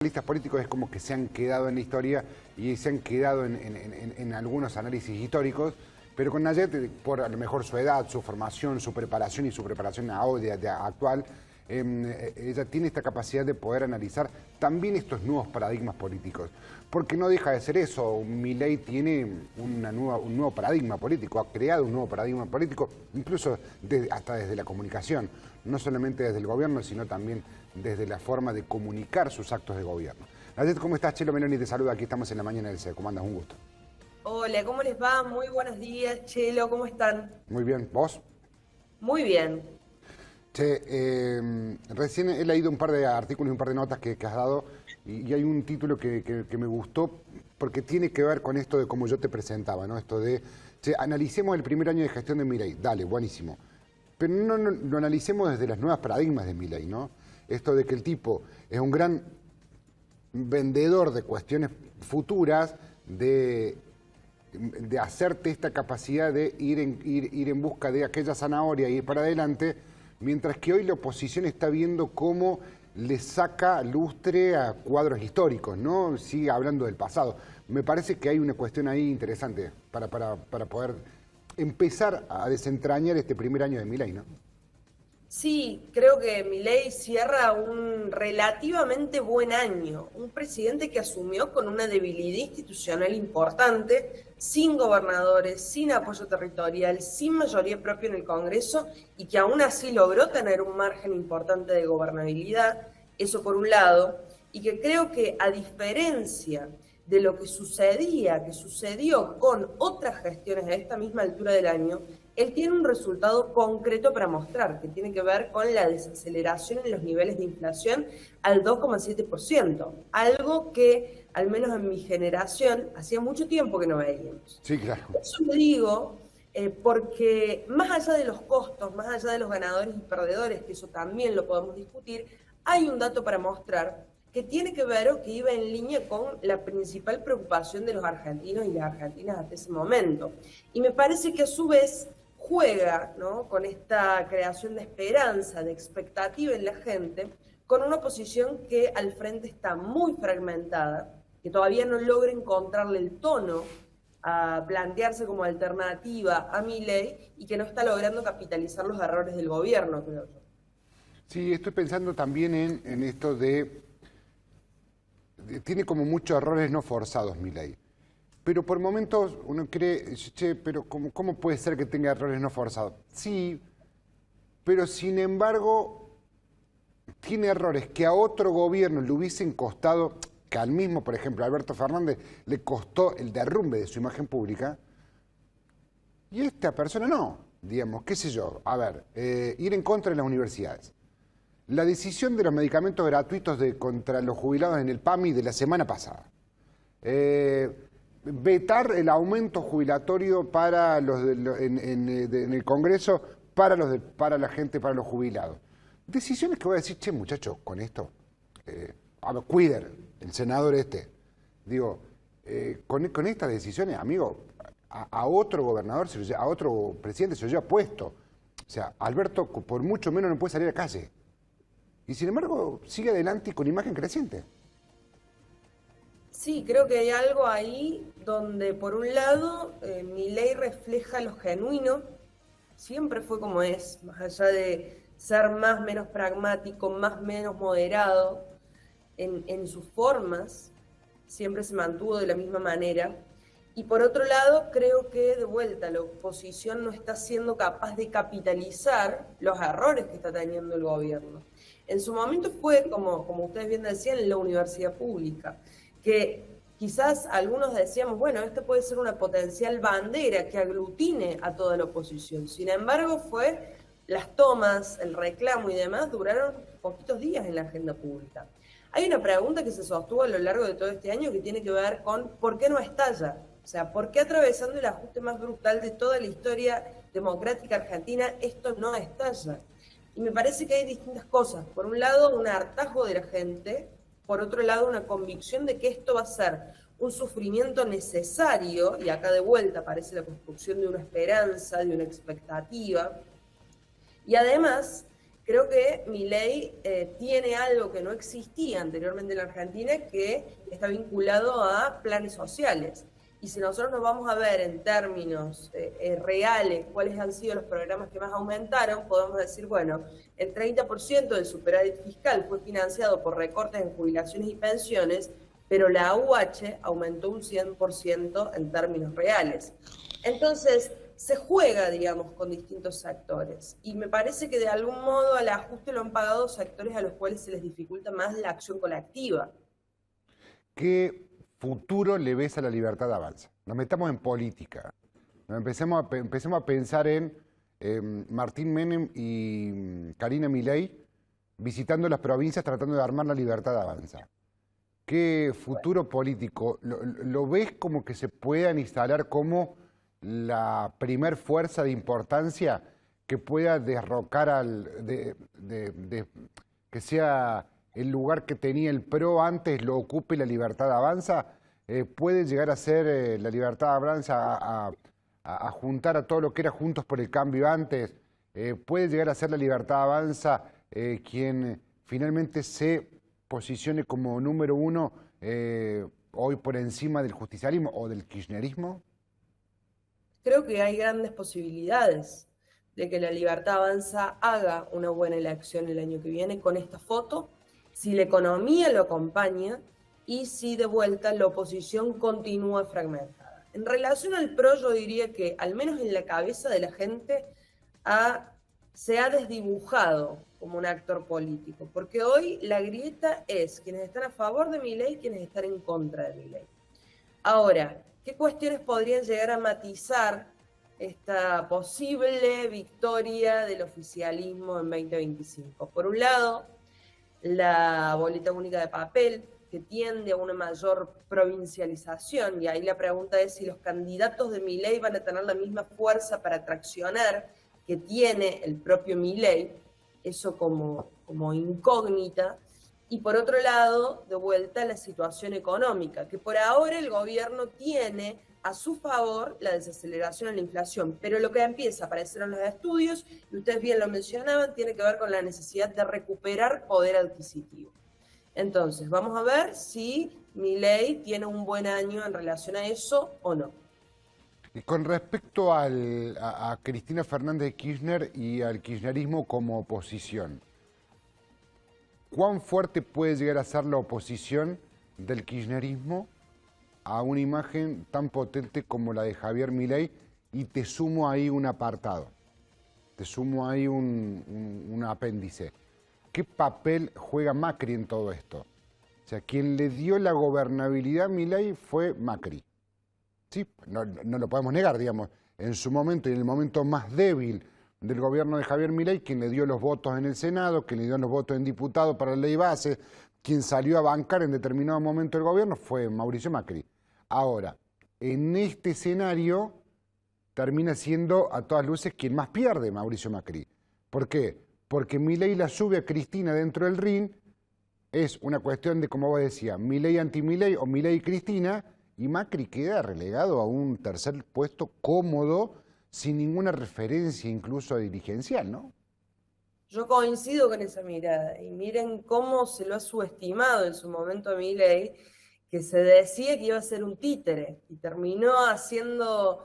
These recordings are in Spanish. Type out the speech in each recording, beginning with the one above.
Analistas políticos es como que se han quedado en la historia y se han quedado en algunos análisis históricos, pero con Nayet, por a lo mejor su edad, su formación, su preparación y su preparación actual, ella tiene esta capacidad de poder analizar también estos nuevos paradigmas políticos. Porque no deja de ser eso, Milei tiene un nuevo paradigma político, ha creado un nuevo paradigma político, incluso hasta desde la comunicación, no solamente desde el gobierno, sino también desde la forma de comunicar sus actos de gobierno. Nayet, ¿cómo estás? Chelo Meloni te saluda, aquí estamos en la mañana del C. ¿Cómo andas? Un gusto. Hola, ¿cómo les va? Muy buenos días, Chelo, ¿cómo están? Muy bien, ¿vos? Muy bien. Che, recién he leído un par de artículos y un par de notas que has dado y hay un título que me gustó porque tiene que ver con esto de cómo yo te presentaba, ¿no? Esto de, che, analicemos el primer año de gestión de Milei, dale, buenísimo. Pero no lo analicemos desde las nuevas paradigmas de Milei, ¿no? Esto de que el tipo es un gran vendedor de cuestiones futuras, de hacerte esta capacidad de ir en busca de aquella zanahoria y ir para adelante, mientras que hoy la oposición está viendo cómo le saca lustre a cuadros históricos, ¿no? Sigue hablando del pasado. Me parece que hay una cuestión ahí interesante para poder empezar a desentrañar este primer año de Milei, ¿no? Sí, creo que Milei cierra un relativamente buen año. Un presidente que asumió con una debilidad institucional importante, sin gobernadores, sin apoyo territorial, sin mayoría propia en el Congreso y que aún así logró tener un margen importante de gobernabilidad, eso por un lado, y que creo que a diferencia de lo que sucedió con otras gestiones a esta misma altura del año, él tiene un resultado concreto para mostrar, que tiene que ver con la desaceleración en los niveles de inflación al 2,7%, algo que, al menos en mi generación, hacía mucho tiempo que no veíamos. Sí, claro. Eso lo digo porque más allá de los costos, más allá de los ganadores y perdedores, que eso también lo podemos discutir, hay un dato para mostrar que tiene que ver o que iba en línea con la principal preocupación de los argentinos y las argentinas hasta ese momento. Y me parece que a su vez juega, ¿no?, con esta creación de esperanza, de expectativa en la gente, con una oposición que al frente está muy fragmentada, que todavía no logra encontrarle el tono a plantearse como alternativa a Milei y que no está logrando capitalizar los errores del gobierno, creo yo. Sí, estoy pensando también en esto tiene como muchos errores no forzados Milei. Pero por momentos uno cree, che, pero ¿cómo puede ser que tenga errores no forzados? Sí, pero sin embargo tiene errores que a otro gobierno le hubiesen costado, que al mismo, por ejemplo, a Alberto Fernández le costó el derrumbe de su imagen pública, y esta persona no, digamos, qué sé yo, a ver, ir en contra de las universidades. La decisión de los medicamentos gratuitos contra los jubilados en el PAMI de la semana pasada. Vetar el aumento jubilatorio para en el Congreso para la gente, para los jubilados. Decisiones que voy a decir, che, muchachos, con esto, a ver, Cuider, el senador digo, con estas decisiones, amigo, a otro gobernador, a otro presidente se lo lleva puesto. O sea, Alberto por mucho menos no puede salir a calle. Y sin embargo, sigue adelante y con imagen creciente. Sí, creo que hay algo ahí donde, por un lado, Milei refleja lo genuino, siempre fue como es, más allá de ser más menos pragmático, más menos moderado en sus formas, siempre se mantuvo de la misma manera. Y por otro lado, creo que de vuelta la oposición no está siendo capaz de capitalizar los errores que está teniendo el gobierno. En su momento fue, como ustedes bien decían, la universidad pública, que quizás algunos decíamos, bueno, esta puede ser una potencial bandera que aglutine a toda la oposición. Sin embargo, las tomas, el reclamo y demás duraron poquitos días en la agenda pública. Hay una pregunta que se sostuvo a lo largo de todo este año que tiene que ver con ¿por qué no estalla? O sea, ¿por qué atravesando el ajuste más brutal de toda la historia democrática argentina esto no estalla? Y me parece que hay distintas cosas. Por un lado, un hartazgo de la gente. Por otro lado, una convicción de que esto va a ser un sufrimiento necesario, y acá de vuelta aparece la construcción de una esperanza, de una expectativa. Y además, Creo que Milei tiene algo que no existía anteriormente en la Argentina, que está vinculado a planes sociales. Y si nosotros nos vamos a ver en términos reales cuáles han sido los programas que más aumentaron, podemos decir, bueno, el 30% del superávit fiscal fue financiado por recortes en jubilaciones y pensiones, pero la AUH aumentó un 100% en términos reales. Entonces, se juega, digamos, con distintos sectores. Y me parece que de algún modo al ajuste lo han pagado sectores a los cuales se les dificulta más la acción colectiva. ¿Qué futuro le ves a la libertad de Avanza? Nos metamos en política. Empecemos a pensar en Martín Menem y Karina Milei visitando las provincias tratando de armar la libertad de Avanza. ¿Qué futuro político? ¿Lo ves como que se puedan instalar como la primer fuerza de importancia que pueda derrocar que sea el lugar que tenía el PRO antes, lo ocupe la libertad avanza? ¿Puede llegar a ser la libertad avanza a juntar a todo lo que era Juntos por el Cambio antes? ¿Puede llegar a ser la libertad avanza quien finalmente se posicione como número uno hoy por encima del justicialismo o del kirchnerismo? Creo que hay grandes posibilidades de que la Libertad Avanza haga una buena elección el año que viene con esta foto, si la economía lo acompaña y si de vuelta la oposición continúa fragmentada. En relación al PRO, yo diría que al menos en la cabeza de la gente se ha desdibujado como un actor político, porque hoy la grieta es quienes están a favor de Milei y quienes están en contra de Milei. Ahora, ¿qué cuestiones podrían llegar a matizar esta posible victoria del oficialismo en 2025? Por un lado, la boleta única de papel, que tiende a una mayor provincialización, y ahí la pregunta es si los candidatos de Milei van a tener la misma fuerza para traccionar que tiene el propio Milei, eso como incógnita. Y por otro lado, de vuelta, la situación económica, que por ahora el gobierno tiene a su favor la desaceleración en la inflación, pero lo que empieza a aparecer en los estudios, y ustedes bien lo mencionaban, tiene que ver con la necesidad de recuperar poder adquisitivo. Entonces, vamos a ver si Milei tiene un buen año en relación a eso o no. Y con respecto a Cristina Fernández de Kirchner y al kirchnerismo como oposición, ¿cuán fuerte puede llegar a ser la oposición del kirchnerismo a una imagen tan potente como la de Javier Milei? Y te sumo ahí un apartado, te sumo ahí un apéndice. ¿Qué papel juega Macri en todo esto? O sea, quien le dio la gobernabilidad a Milei fue Macri. Sí, no lo podemos negar, digamos. En su momento y en el momento más débil del gobierno de Javier Milei, quien le dio los votos en el Senado, quien le dio los votos en diputado para la ley base, quien salió a bancar en determinado momento el gobierno fue Mauricio Macri. Ahora, en este escenario termina siendo a todas luces quien más pierde Mauricio Macri. ¿Por qué? Porque Milei la sube a Cristina dentro del ring, es una cuestión de, como vos decías, Milei anti-Milei o Milei Cristina, y Macri queda relegado a un tercer puesto cómodo, sin ninguna referencia incluso dirigencial, ¿no? Yo coincido con esa mirada, y miren cómo se lo ha subestimado en su momento a Milei, que se decía que iba a ser un títere, y terminó haciendo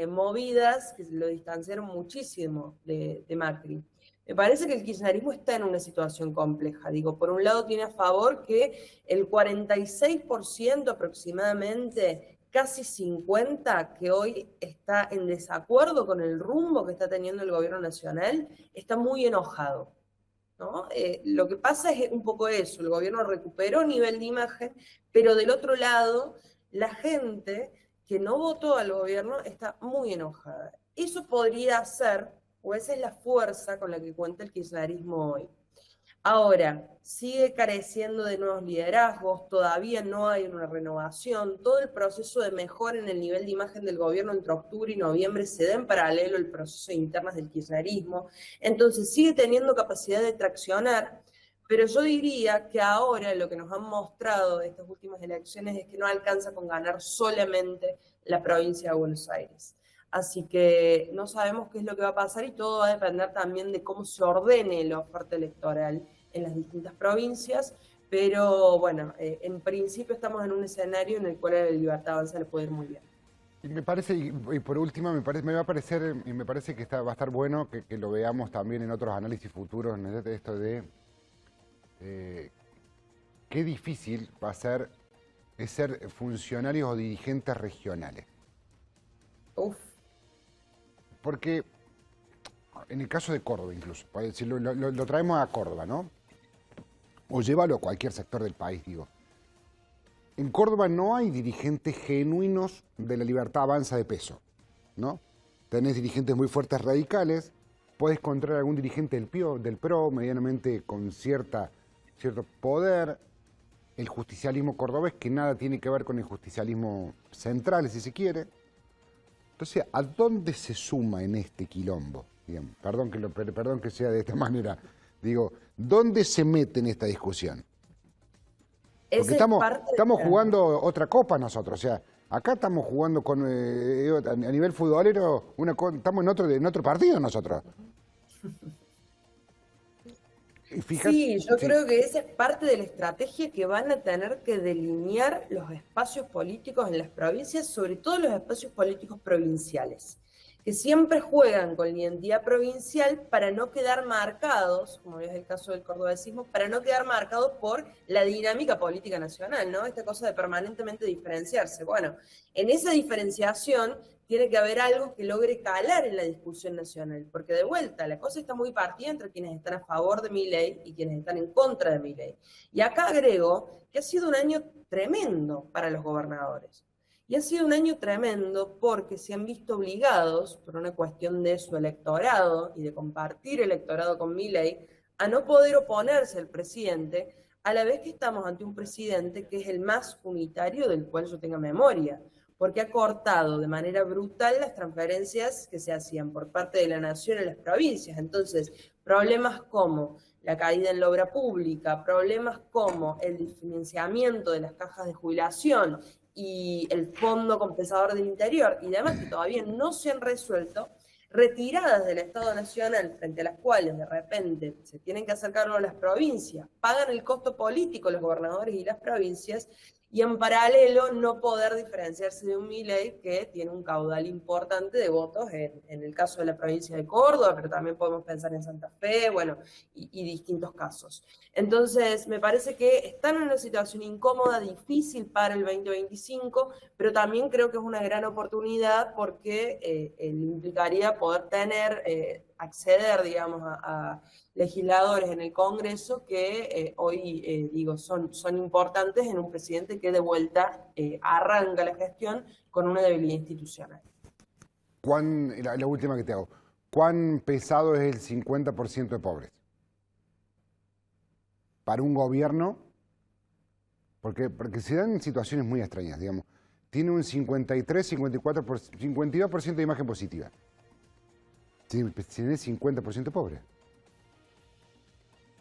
movidas que lo distanciaron muchísimo de Macri. Me parece que el kirchnerismo está en una situación compleja. Digo, por un lado tiene a favor que el 46% aproximadamente, casi 50%, que hoy está en desacuerdo con el rumbo que está teniendo el gobierno nacional, está muy enojado, ¿no? Lo que pasa es un poco eso, el gobierno recuperó nivel de imagen, pero del otro lado, la gente que no votó al gobierno está muy enojada. Eso podría ser, o esa es la fuerza con la que cuenta el kirchnerismo hoy. Ahora, sigue careciendo de nuevos liderazgos, todavía no hay una renovación, todo el proceso de mejora en el nivel de imagen del gobierno entre octubre y noviembre se da en paralelo al proceso interno del kirchnerismo, entonces sigue teniendo capacidad de traccionar, pero yo diría que ahora lo que nos han mostrado estas últimas elecciones es que no alcanza con ganar solamente la provincia de Buenos Aires. Así que no sabemos qué es lo que va a pasar y todo va a depender también de cómo se ordene la oferta electoral en las distintas provincias, pero bueno, en principio estamos en un escenario en el cual a la Libertad Avanza le puede ir muy bien. Y me parece, y por último, me va a parecer, y me parece que va a estar bueno que lo veamos también en otros análisis futuros, en esto de qué difícil va a ser es ser funcionarios o dirigentes regionales. Uf. Porque en el caso de Córdoba incluso, si lo traemos a Córdoba, ¿no? O llévalo a cualquier sector del país, digo. En Córdoba no hay dirigentes genuinos de la Libertad Avanza de peso, ¿no? Tenés dirigentes muy fuertes radicales, podés encontrar algún dirigente del PRO, medianamente con cierto poder, el justicialismo cordobés, que nada tiene que ver con el justicialismo central, si se quiere. Entonces, ¿a dónde se suma en este quilombo? Digamos, perdón que sea de esta manera. Digo, ¿dónde se mete en esta discusión? Porque estamos jugando otra copa nosotros, o sea, acá estamos jugando con a nivel futbolero, estamos en otro partido nosotros. Y fíjate, sí, yo creo que esa es parte de la estrategia que van a tener que delinear los espacios políticos en las provincias, sobre todo los espacios políticos provinciales, que siempre juegan con la identidad provincial para no quedar marcados, como es el caso del cordobesismo, para no quedar marcados por la dinámica política nacional, ¿no? Esta cosa de permanentemente diferenciarse. Bueno, en esa diferenciación tiene que haber algo que logre calar en la discusión nacional, porque de vuelta, la cosa está muy partida entre quienes están a favor de Milei y quienes están en contra de Milei. Y acá agrego que ha sido un año tremendo para los gobernadores. Y ha sido un año tremendo porque se han visto obligados, por una cuestión de su electorado y de compartir electorado con Milei, a no poder oponerse al presidente, a la vez que estamos ante un presidente que es el más unitario del cual yo tenga memoria, porque ha cortado de manera brutal las transferencias que se hacían por parte de la nación en las provincias. Entonces, problemas como la caída en la obra pública, problemas como el financiamiento de las cajas de jubilación y el Fondo Compensador del Interior y demás que todavía no se han resuelto, retiradas del Estado Nacional frente a las cuales de repente se tienen que hacer cargo las provincias, pagan el costo político los gobernadores y las provincias, y en paralelo no poder diferenciarse de un Milei que tiene un caudal importante de votos en el caso de la provincia de Córdoba, pero también podemos pensar en Santa Fe, bueno, y distintos casos. Entonces, me parece que están en una situación incómoda, difícil para el 2025, pero también creo que es una gran oportunidad porque implicaría poder acceder, digamos, a legisladores en el Congreso que hoy, son importantes en un presidente que de vuelta arranca la gestión con una debilidad institucional. La última que te hago, ¿cuán pesado es el 50% de pobres? Para un gobierno, porque se dan situaciones muy extrañas, digamos, tiene un 53, 54%, 52% de imagen positiva. Tiene 50% pobre.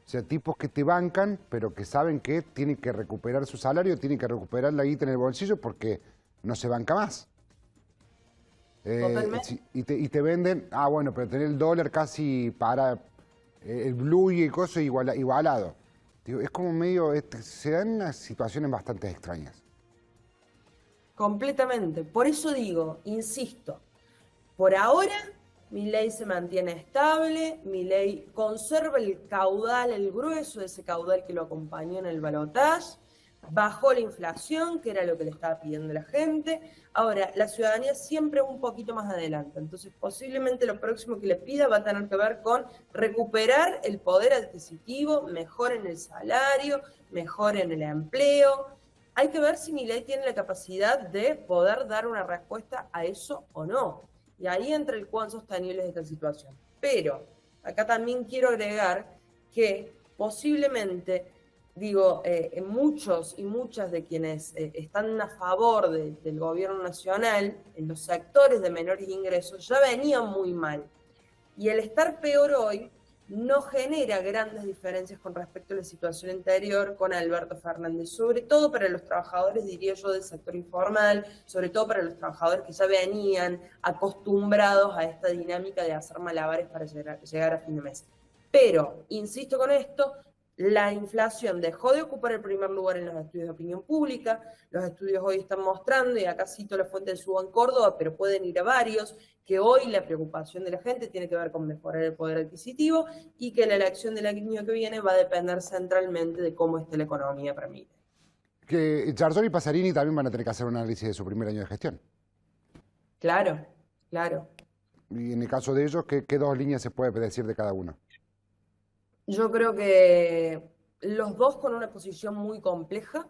O sea, tipos que te bancan, pero que saben que tienen que recuperar su salario, tienen que recuperar la guita en el bolsillo porque no se banca más. Y te venden, bueno, pero tener el dólar casi para el blue y el coso igualado. Digo, es como medio, se dan unas situaciones bastante extrañas. Completamente. Por eso digo, insisto, por ahora Milei se mantiene estable, Milei conserva el caudal, el grueso de ese caudal que lo acompañó en el balotaje, bajó la inflación, que era lo que le estaba pidiendo la gente. Ahora, la ciudadanía siempre es un poquito más adelante, entonces posiblemente lo próximo que le pida va a tener que ver con recuperar el poder adquisitivo, mejor en el salario, mejor en el empleo. Hay que ver si Milei tiene la capacidad de poder dar una respuesta a eso o no. Y ahí entra el cuán sostenible es esta situación. Pero acá también quiero agregar que posiblemente, muchos y muchas de quienes están a favor del gobierno nacional, en los sectores de menores ingresos, ya venían muy mal. Y el estar peor hoy no genera grandes diferencias con respecto a la situación anterior con Alberto Fernández, sobre todo para los trabajadores, diría yo, del sector informal, sobre todo para los trabajadores que ya venían acostumbrados a esta dinámica de hacer malabares para llegar a fin de mes. Pero, insisto con esto, la inflación dejó de ocupar el primer lugar en los estudios de opinión pública. Los estudios hoy están mostrando, y acá cito la fuente de Suba en Córdoba, pero pueden ir a varios, que hoy la preocupación de la gente tiene que ver con mejorar el poder adquisitivo y que la elección del año que viene va a depender centralmente de cómo esté la economía para mí. Que Yarlora y Pasarini también van a tener que hacer un análisis de su primer año de gestión. Claro, claro. Y en el caso de ellos, ¿qué dos líneas se puede decir de cada uno? Yo creo que los dos con una posición muy compleja,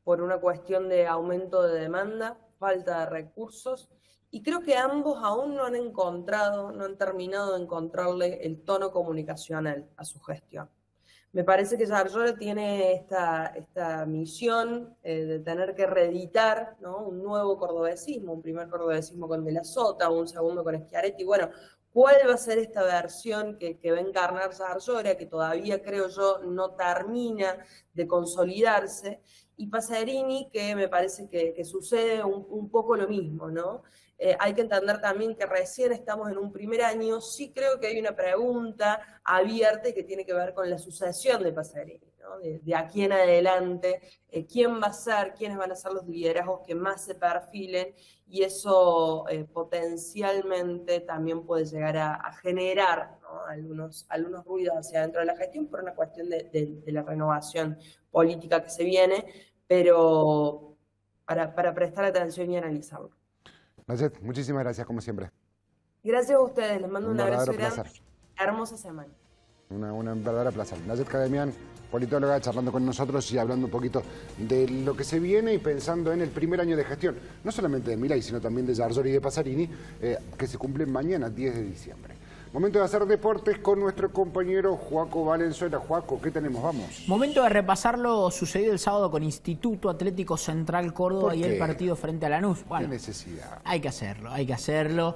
por una cuestión de aumento de demanda, falta de recursos, y creo que ambos aún no han terminado de encontrarle el tono comunicacional a su gestión. Me parece que Yarlora tiene esta misión de tener que reeditar, ¿no?, un nuevo cordobesismo, un primer cordobesismo con De la Sota, un segundo con Schiaretti. Bueno, ¿cuál va a ser esta versión que va a encarnar Yarlora, que todavía creo yo no termina de consolidarse? Y Pasarini, que me parece que sucede un poco lo mismo, ¿no? Hay que entender también que recién estamos en un primer año. Sí creo que hay una pregunta abierta que tiene que ver con la sucesión de Pasarini, ¿no? De aquí en adelante, quién va a ser, quiénes van a ser los liderazgos que más se perfilen, y eso potencialmente también puede llegar a generar, ¿no?, algunos ruidos hacia adentro de la gestión por una cuestión de la renovación política que se viene, pero para prestar atención y analizarlo. Nayet, muchísimas gracias, como siempre. Gracias a ustedes, les mando un abrazo placer. grande. Hermosa semana. Una verdadera placer. Nayet Kademian, politóloga, charlando con nosotros y hablando un poquito de lo que se viene y pensando en el primer año de gestión, no solamente de Milei, sino también de Yarlora y de Pasarini, que se cumplen mañana, 10 de diciembre. Momento de hacer deportes con nuestro compañero Joaco Valenzuela. Joaco, ¿qué tenemos? Vamos. Momento de repasar lo sucedido el sábado con Instituto Atlético Central Córdoba y el partido frente a Lanús. Bueno, ¿qué necesidad? hay que hacerlo, hay que hacerlo.